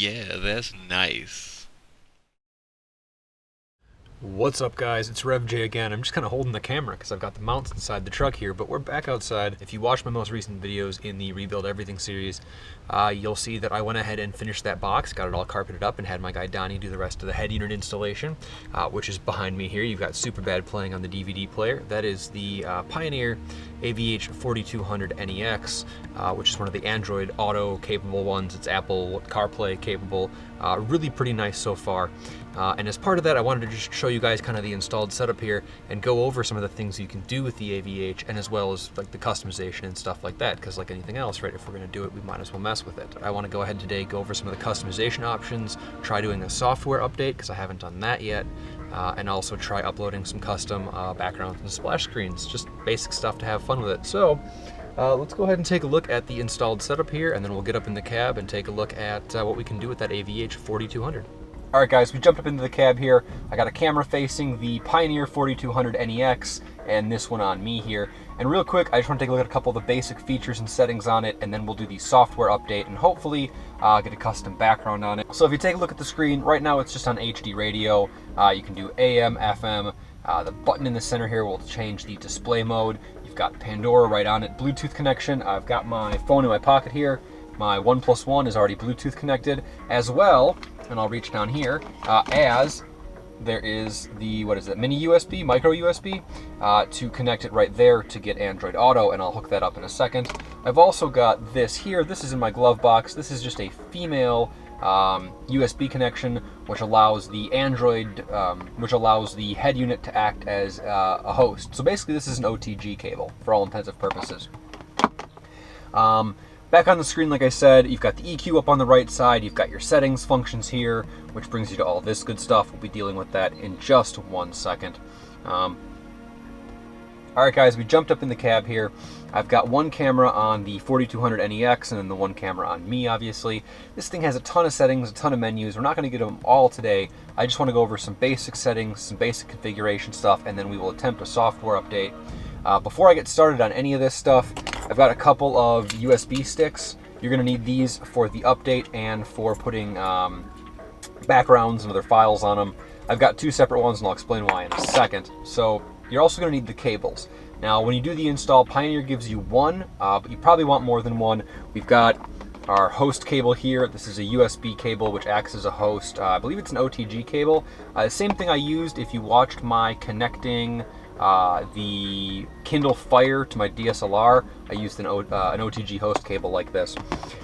Yeah, that's nice. What's up, guys? It's Rev J again. I'm just kind of holding the camera because I've got the mounts inside the truck here, but we're back outside. If you watch my most recent videos in the Rebuild Everything series, you'll see that I went ahead and finished that box, got it all carpeted up, and had my guy Donnie do the rest of the head unit installation, which is behind me here. You've got Superbad playing on the DVD player. That is the Pioneer AVH4200-NEX, which is one of the Android Auto capable ones. It's Apple CarPlay capable. Really pretty nice so far. And as part of that, I wanted to just show you guys kind of the installed setup here and go over some of the things you can do with the AVH, and as well as like the customization and stuff like that, because like anything else, right, if we're going to do it, we might as well mess with it. I want to go ahead today, go over some of the customization options, try doing a software update because I haven't done that yet, and also try uploading some custom backgrounds and splash screens, just basic stuff to have fun with it. So let's go ahead and take a look at the installed setup here, and then we'll get up in the cab and take a look at what we can do with that AVH 4200. All right, guys, we jumped up into the cab here. I got a camera facing the Pioneer 4200-NEX and this one on me here. And real quick, I just want to take a look at a couple of the basic features and settings on it, and then we'll do the software update and hopefully get a custom background on it. So if you take a look at the screen, right now it's just on HD radio. You can do AM, FM. The button in the center here will change the display mode. You've got Pandora right on it. Bluetooth connection. I've got my phone in my pocket here. My 1+1 is already Bluetooth connected as well. And I'll reach down here, as there is the, mini USB, micro USB, to connect it right there to get Android Auto, and I'll hook that up in a second. I've also got this here. This is in my glove box. This is just a female USB connection, which allows the which allows the head unit to act as a host. So basically this is an OTG cable for all intents and purposes. Back on the screen, like I said, you've got the EQ up on the right side, you've got your settings functions here, which brings you to all this good stuff. We'll be dealing with that in just 1 second. All right, guys, we jumped up in the cab here. I've got one camera on the 4200-NEX and then the one camera on me, obviously. This thing has a ton of settings, a ton of menus. We're not going to get them all today. I just want to go over some basic settings, some basic configuration stuff, and then we will attempt a software update. Before I get started on any of this stuff, I've got a couple of USB sticks. You're going to need these for the update and for putting backgrounds and other files on them. I've got two separate ones, and I'll explain why in a second. So you're also going to need the cables. Now, when you do the install, Pioneer gives you one, but you probably want more than one. We've got our host cable here. This is a USB cable which acts as a host. I believe it's an OTG cable. Same thing I used if you watched my connecting the Kindle Fire to my DSLR. I used an OTG host cable like this.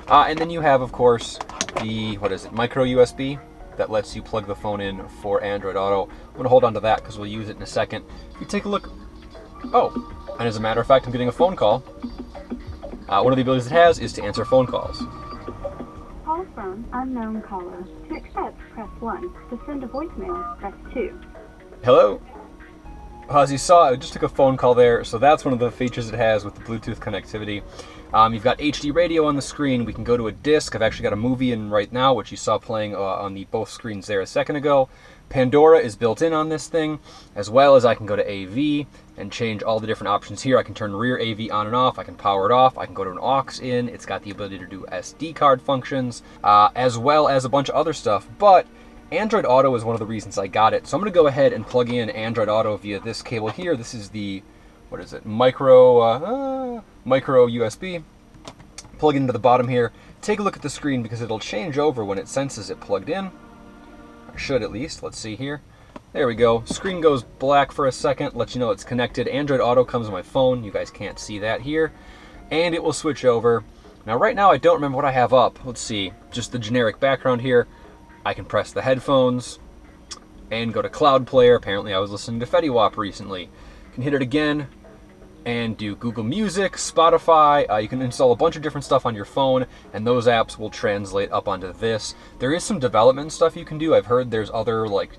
And then you have, of course, the, micro USB that lets you plug the phone in for Android Auto. I'm going to hold on to that because we'll use it in a second. If you take a look, oh, and as a matter of fact, I'm getting a phone call. One of the abilities it has is to answer phone calls. Call from unknown caller. To accept, press 1. To send a voicemail, press 2. Hello? As you saw, I just took a phone call there, so that's one of the features it has with the Bluetooth connectivity. You've got HD radio on the screen. We can go to a disc. I've actually got a movie in right now, which you saw playing on the both screens there a second ago. Pandora is built in on this thing, as well as I can go to AV and change all the different options here. I can turn rear AV on and off. I can power it off. I can go to an aux in. It's got the ability to do SD card functions, as well as a bunch of other stuff. But Android Auto is one of the reasons I got it. So I'm going to go ahead and plug in Android Auto via this cable here. This is the, micro USB. Plug into the bottom here. Take a look at the screen because it'll change over when it senses it plugged in. Or should at least. Let's see here. There we go. Screen goes black for a second, lets you know it's connected. Android Auto comes on my phone. You guys can't see that here. And it will switch over. Now right now I don't remember what I have up. Let's see. Just the generic background here. I can press the headphones and go to Cloud Player. Apparently I was listening to Fetty Wap recently. Can hit it again and do Google Music, Spotify. You can install a bunch of different stuff on your phone, and those apps will translate up onto this. There is some development stuff you can do. I've heard there's other like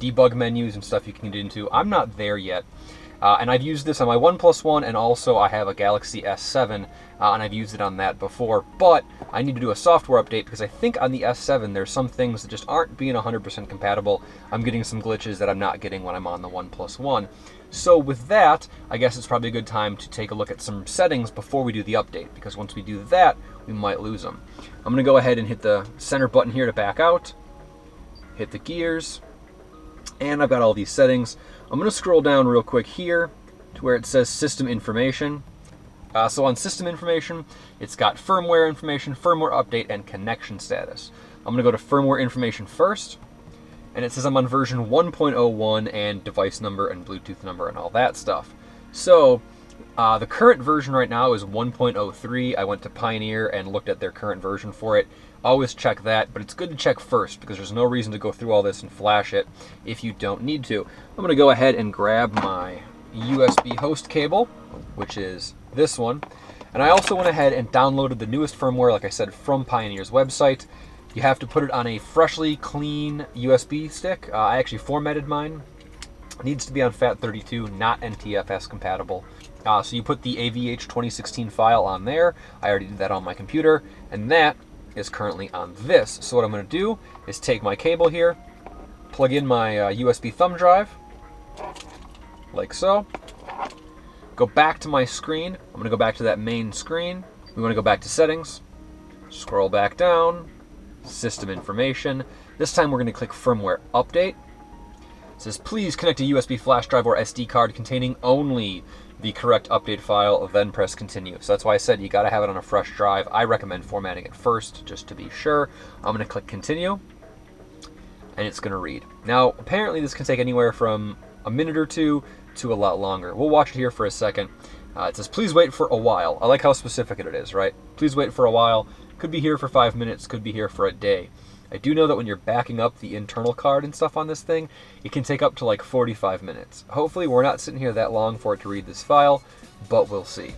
debug menus and stuff you can get into. I'm not there yet. And I've used this on my OnePlus One, and also I have a Galaxy S7, and I've used it on that before. But I need to do a software update because I think on the S7 there's some things that just aren't being 100% compatible. I'm getting some glitches that I'm not getting when I'm on the OnePlus One. So with that, I guess it's probably a good time to take a look at some settings before we do the update, because once we do that, we might lose them. I'm going to go ahead and hit the center button here to back out, hit the gears, and I've got all these settings. I'm going to scroll down real quick here to where it says System Information. So on System Information, it's got Firmware Information, Firmware Update, and Connection Status. I'm going to go to Firmware Information first, and it says I'm on version 1.01 and device number and Bluetooth number and all that stuff. So the current version right now is 1.03. I went to Pioneer and looked at their current version for it. Always check that, but it's good to check first because there's no reason to go through all this and flash it if you don't need to. I'm going to go ahead and grab my USB host cable, which is this one. And I also went ahead and downloaded the newest firmware, like I said, from Pioneer's website. You have to put it on a freshly clean USB stick. I actually formatted mine. It needs to be on FAT32, not NTFS compatible. So you put the AVH2016 file on there. I already did that on my computer, and that is currently on this. So what I'm going to do is take my cable here, plug in my USB thumb drive, like so. Go back to my screen. I'm going to go back to that main screen. We want to go back to settings, scroll back down, System Information. This time we're going to click Firmware Update. It says, please connect a USB flash drive or SD card containing only the correct update file, then press continue. So that's why I said you got to have it on a fresh drive. I recommend formatting it first, just to be sure. I'm going to click continue, and it's going to read. Now, apparently this can take anywhere from a minute or two to a lot longer. We'll watch it here for a second. It says, please wait for a while. I like how specific it is, right? Please wait for a while. Could be here for 5 minutes, could be here for a day. I do know that when you're backing up the internal card and stuff on this thing, it can take up to like 45 minutes. Hopefully we're not sitting here that long for it to read this file, but we'll see.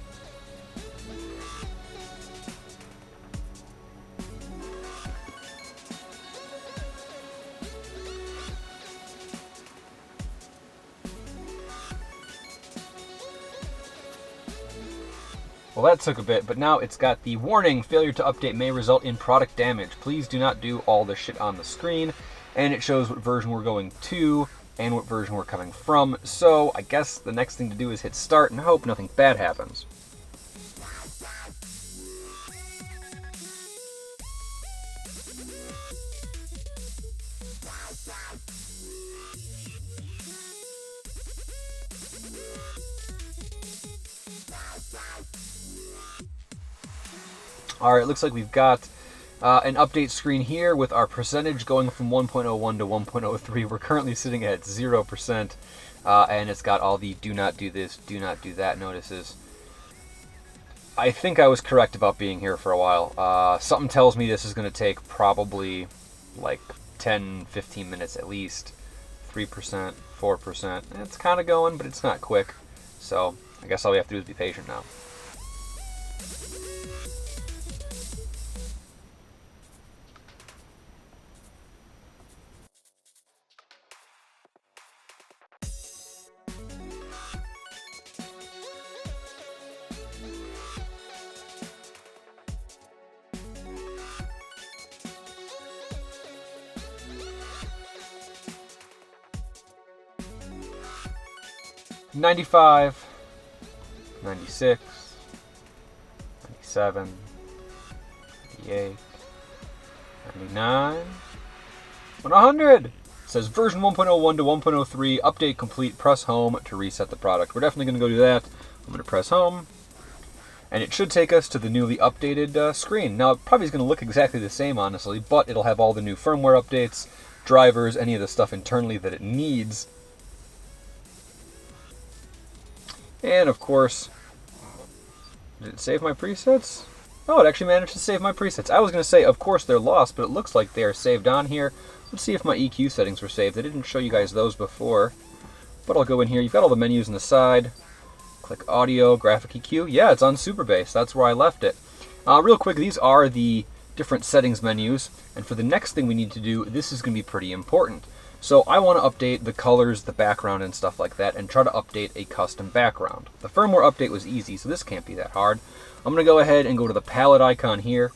Well, that took a bit, but now it's got the warning, failure to update may result in product damage. Please do not do all the shit on the screen. And it shows what version we're going to and what version we're coming from. So I guess the next thing to do is hit start and hope nothing bad happens. All right, looks like we've got an update screen here with our percentage going from 1.01 to 1.03. We're currently sitting at 0%, and it's got all the do not do this, do not do that notices. I think I was correct about being here for a while. Something tells me this is going to take probably like 10, 15 minutes at least. 3%, 4%. It's kind of going, but it's not quick. So I guess all we have to do is be patient now. $95, $96, $97, $98, $99, $100. It says version 1.01 to 1.03, update complete, press home to reset the product. We're definitely going to go do that. I'm going to press home, and it should take us to the newly updated screen. Now, it probably is going to look exactly the same, honestly, but it'll have all the new firmware updates, drivers, any of the stuff internally that it needs. And of course, did it save my presets? Oh, it actually managed to save my presets. I was going to say, of course, they're lost, but it looks like they are saved on here. Let's see if my EQ settings were saved. I didn't show you guys those before, but I'll go in here. You've got all the menus on the side. Click Audio, Graphic EQ. Yeah, it's on Super Bass. That's where I left it. Real quick, these are the different settings menus, and for the next thing we need to do, this is going to be pretty important. So I want to update the colors, the background, and stuff like that, and try to update a custom background. The firmware update was easy, so this can't be that hard. I'm going to go ahead and go to the palette icon here.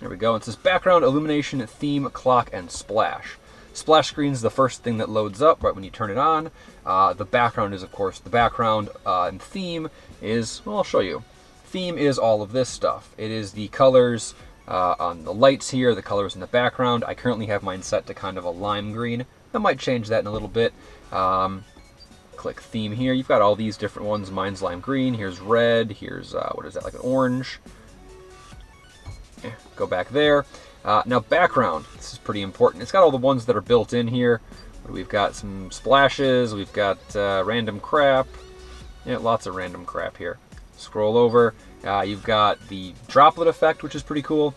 There we go. It says background, illumination, theme, clock, and splash. Splash screen is the first thing that loads up right when you turn it on. The background is, of course, the background, and theme is, well, I'll show you. Theme is all of this stuff. It is the colors on the lights here, the colors in the background. I currently have mine set to kind of a lime green. I might change that in a little bit. Click theme here. You've got all these different ones. Mine's lime green. Here's red. Here's, what is that, like an orange. Go back there. Now background, this is pretty important. It's got all the ones that are built in here. We've got some splashes, we've got random crap. Yeah, lots of random crap here. Scroll over. You've got the droplet effect, which is pretty cool.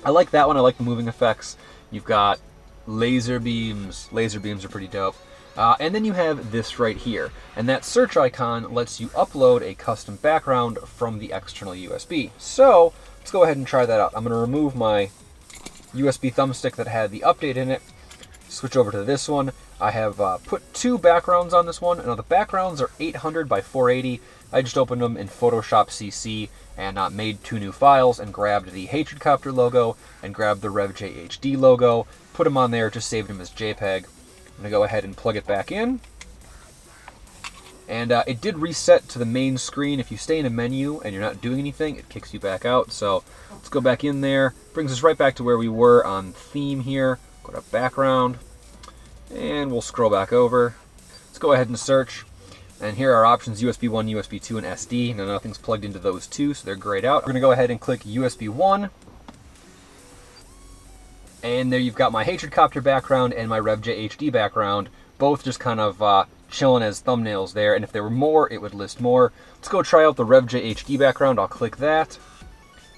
I like that one. I like the moving effects. You've got laser beams. Laser beams are pretty dope. And then you have this right here. And that search icon lets you upload a custom background from the external USB. So let's go ahead and try that out. I'm going to remove my USB thumbstick that had the update in it. Switch over to this one. I have put 2 backgrounds on this one. Now the backgrounds are 800 by 480. I just opened them in Photoshop CC and made 2 new files and grabbed the Hatredcopter logo and grabbed the Rev J HD logo. Put them on there, just saved them as JPEG. I'm going to go ahead and plug it back in. And it did reset to the main screen. If you stay in a menu and you're not doing anything, it kicks you back out. So let's go back in there. Brings us right back to where we were on theme here. Go to background. And we'll scroll back over. Let's go ahead and search. And here are options USB 1, USB 2, and SD. Now nothing's plugged into those 2, so they're grayed out. We're going to go ahead and click USB 1. And there you've got my Hatredcopter background and my Rev J HD background. Both just kind of chilling as thumbnails there. And if there were more, it would list more. Let's go try out the Rev J HD background. I'll click that.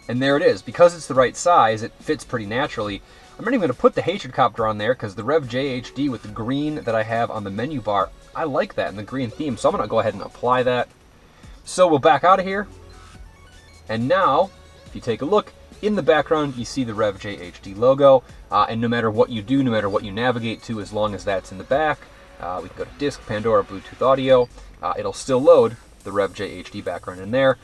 And there it is. Because it's the right size, it fits pretty naturally. I'm not even going to put the Hatredcopter on there because the Rev J HD with the green that I have on the menu bar, I like that in the green theme. So I'm going to go ahead and apply that. So we'll back out of here. And now, if you take a look, in the background you see the Rev J HD logo. And no matter what you do, no matter what you navigate to, as long as that's in the back, we can go to Disk, Pandora, Bluetooth Audio. It'll still load the Rev J HD background in there.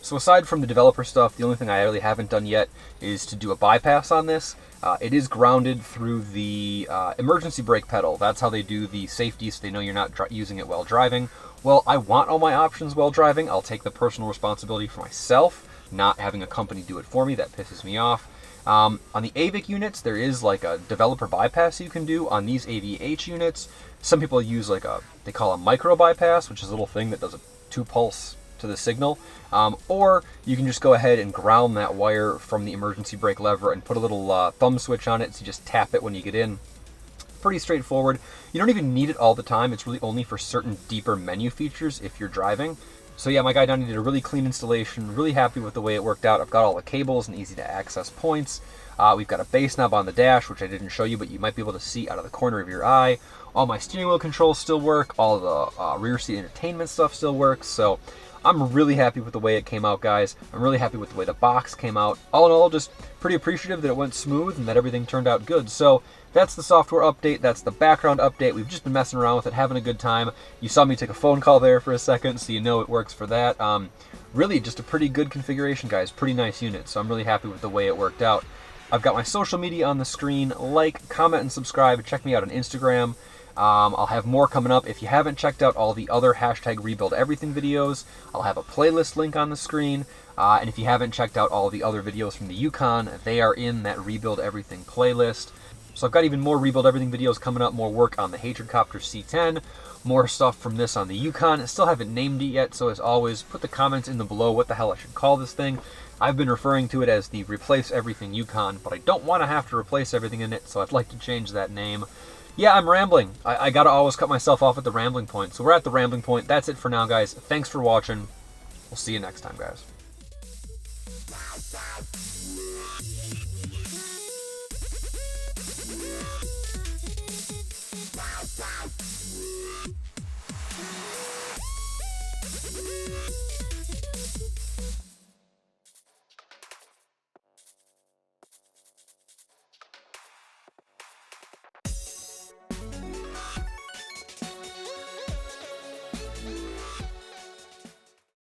So aside from the developer stuff, the only thing I really haven't done yet is to do a bypass on this. It is grounded through the emergency brake pedal. That's how they do the safety, so they know you're not using it while driving. Well, I want all my options while driving. I'll take the personal responsibility for myself, not having a company do it for me. That pisses me off. On the AVIC units, there is like a developer bypass you can do. On these AVH units, some people use like they call a micro bypass, which is a little thing that does a 2-pulse to the signal. Or you can just go ahead and ground that wire from the emergency brake lever and put a little thumb switch on it, so you just tap it when you get in. Pretty straightforward. You don't even need it all the time. It's really only for certain deeper menu features if you're driving. So yeah, my guy Donnie did a really clean installation. Really happy with the way it worked out. I've got all the cables and easy to access points. We've got a bass knob on the dash, which I didn't show you, but you might be able to see out of the corner of your eye. All my steering wheel controls still work. All the rear seat entertainment stuff still works. So I'm really happy with the way it came out, guys. I'm really happy with the way the box came out. All in all, just pretty appreciative that it went smooth and that everything turned out good. So that's the software update. That's the background update. We've just been messing around with it, having a good time. You saw me take a phone call there for a second, so you know it works for that. Really just a pretty good configuration, guys. Pretty nice unit. So I'm really happy with the way it worked out. I've got my social media on the screen. Like, comment, and subscribe. Check me out on Instagram. I'll have more coming up. If you haven't checked out all the other #RebuildEverything videos, I'll have a playlist link on the screen. And if you haven't checked out all the other videos from the Yukon, they are in that Rebuild Everything playlist. So I've got even more Rebuild Everything videos coming up, more work on the Hatredcopter C10, more stuff from this on the Yukon. I still haven't named it yet, so as always, put the comments in the below what the hell I should call this thing. I've been referring to it as the Replace Everything Yukon, but I don't want to have to replace everything in it, so I'd like to change that name. Yeah, I'm rambling. I gotta always cut myself off at the rambling point. So we're at the rambling point. That's it for now, guys. Thanks for watching. We'll see you next time, guys.